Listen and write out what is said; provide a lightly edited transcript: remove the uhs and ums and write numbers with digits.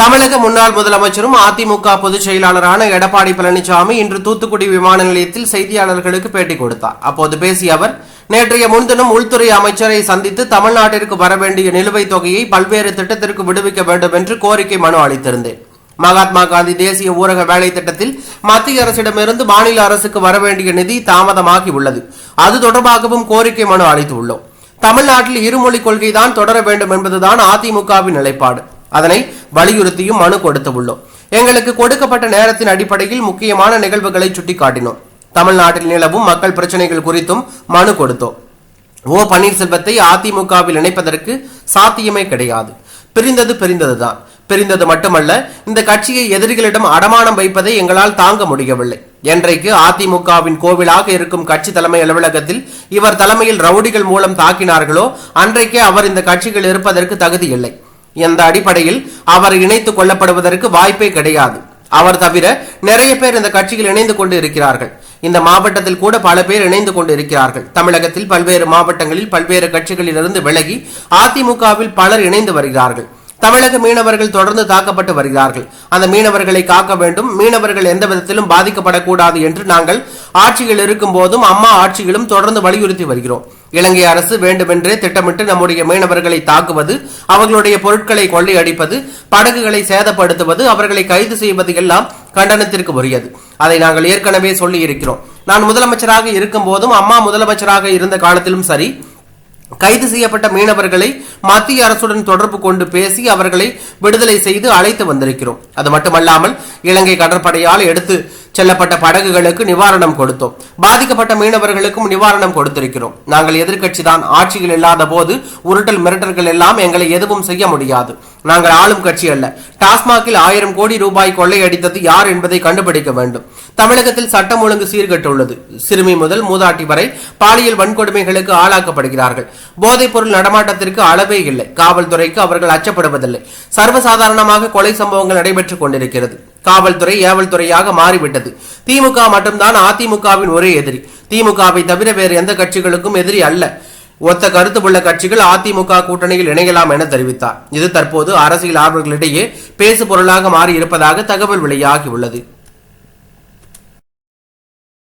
தமிழக முன்னாள் முதலமைச்சரும் அதிமுக பொதுச் செயலாளரான எடப்பாடி பழனிசாமி இன்று தூத்துக்குடி விமான நிலையத்தில் செய்தியாளர்களுக்கு பேட்டி கொடுத்தார். அப்போது பேசிய அவர், நேற்றைய முன்தினம் உள்துறை அமைச்சரை சந்தித்து தமிழ்நாட்டிற்கு வரவேண்டிய நிலுவைத் தொகையை பல்வேறு திட்டத்திற்கு விடுவிக்க வேண்டும் என்று கோரிக்கை மனு அளித்திருந்தேன். மகாத்மா காந்தி தேசிய ஊரக வேலை திட்டத்தில் மத்திய அரசிடமிருந்து மாநில அரசுக்கு வரவேண்டிய நிதி தாமதமாகி உள்ளது. அது தொடர்பாகவும் கோரிக்கை மனு அளித்துள்ளோம். தமிழ்நாட்டில் இருமொழி கொள்கைதான் தொடர வேண்டும் என்பதுதான் அதிமுகவின் நிலைப்பாடு. அதனை வலியுறுத்தியும் மனு கொடுத்துள்ளோம். எங்களுக்கு கொடுக்கப்பட்ட நேரத்தின் அடிப்படையில் முக்கியமான நிகழ்வுகளை சுட்டிக்காட்டினோம். தமிழ்நாட்டில் நிலவும் மக்கள் பிரச்சனைகள் குறித்தும் மனு கொடுத்தோம். ஓ பன்னீர்செல்வத்தை அதிமுகவில் இணைப்பதற்கு சாத்தியமே கிடையாது. பிரிந்ததுதான். பிரிந்தது மட்டுமல்ல, இந்த கட்சியை எதிரிகளிடம் அடமானம் வைப்பதை எங்களால் தாங்க முடியவில்லை. என்றைக்கு அதிமுகவின் கோவிலாக இருக்கும் கட்சி தலைமை அலுவலகத்தில் இவர் தலைமையில் ரவுடிகள் மூலம் தாக்கினார்களோ அன்றைக்கே அவர் இந்த கட்சிகள் இருப்பதற்கு தகுதி இல்லை. இந்த அடிப்படையில் அவர் இணைத்துக் கொள்ளப்படுவதற்கு வாய்ப்பே கிடையாது. அவர் தவிர நிறைய பேர் இந்த கட்சியில் இணைந்து கொண்டு இருக்கிறார்கள். இந்த மாவட்டத்தில் கூட பல பேர் இணைந்து கொண்டு இருக்கிறார்கள். தமிழகத்தில் பல்வேறு மாவட்டங்களில் பல்வேறு கட்சிகளில் இருந்து விலகி அதிமுகவில் பலர் இணைந்து வருகிறார்கள். தமிழக மீனவர்கள் தொடர்ந்து தாக்கப்பட்டு வருகிறார்கள். அந்த மீனவர்களை காக்க வேண்டும். மீனவர்கள் எந்த விதத்திலும் பாதிக்கப்படக்கூடாது என்று நாங்கள் ஆட்சியில் இருக்கும் போதும் அம்மா ஆட்சியிலும் தொடர்ந்து வலியுறுத்தி வருகிறோம். இலங்கை அரசு வேண்டுமென்றே திட்டமிட்டு நம்முடைய மீனவர்களை தாக்குவது, அவர்களுடைய பொருட்களை கொள்ளையடிப்பது, படகுகளை சேதப்படுத்துவது, அவர்களை கைது செய்வது எல்லாம் கண்டனத்திற்கு உரியது. அதை நாங்கள் ஏற்கனவே சொல்லி இருக்கிறோம். நான் முதலமைச்சராக இருக்கும் போதும் அம்மா முதலமைச்சராக இருந்த காலத்திலும் சரி, கைது செய்யப்பட்ட மீனவர்களை மத்திய அரசுடன் தொடர்பு கொண்டு பேசி அவர்களை விடுதலை செய்து அழைத்து வந்திருக்கிறோம். அது மட்டுமல்லாமல் இலங்கை கடற்படையால் எடுத்து செல்லப்பட்ட படகுகளுக்கு நிவாரணம் கொடுத்தோம். பாதிக்கப்பட்ட மீனவர்களுக்கும் நிவாரணம் கொடுத்திருக்கிறோம். நாங்கள் எதிர்கட்சி தான். ஆட்சியில் இல்லாத போது உருட்டல் மிரட்டல்கள் எல்லாம் எங்களை எதுவும் செய்ய முடியாது. நாங்கள் ஆளும் கட்சி அல்ல. டாஸ்மாகில் 1000 கோடி ரூபாய் கொள்ளையடித்தது யார் என்பதை கண்டுபிடிக்க வேண்டும். தமிழகத்தில் சட்டம் ஒழுங்கு சீர்கெட்டுள்ளது. சிறுமி முதல் மூதாட்டி வரை பாலியல் வன்கொடுமைகளுக்கு ஆளாக்கப்படுகிறார்கள். போதைப் பொருள் நடமாட்டத்திற்கு அளவே இல்லை. காவல்துறைக்கு அவர்கள் அச்சப்படுவதில்லை. சர்வசாதாரணமாக கொலை சம்பவங்கள் நடைபெற்றுக் கொண்டிருக்கிறது. காவல்துறை ஏவல்துறையாக மாறிவிட்டது. திமுக மட்டும்தான் அதிமுகவின் ஒரே எதிரி. திமுகவை தவிர வேறு எந்த கட்சிகளுக்கும் எதிரி அல்ல. ஒத்த கருத்து உள்ள கட்சிகள் அதிமுக கூட்டணியில் இணையலாம் என தெரிவித்தார். இது தற்போது அரசியல் ஆர்வலர்களிடையே பேசு பொருளாக மாறி இருப்பதாக தகவல் வெளியாகியுள்ளது.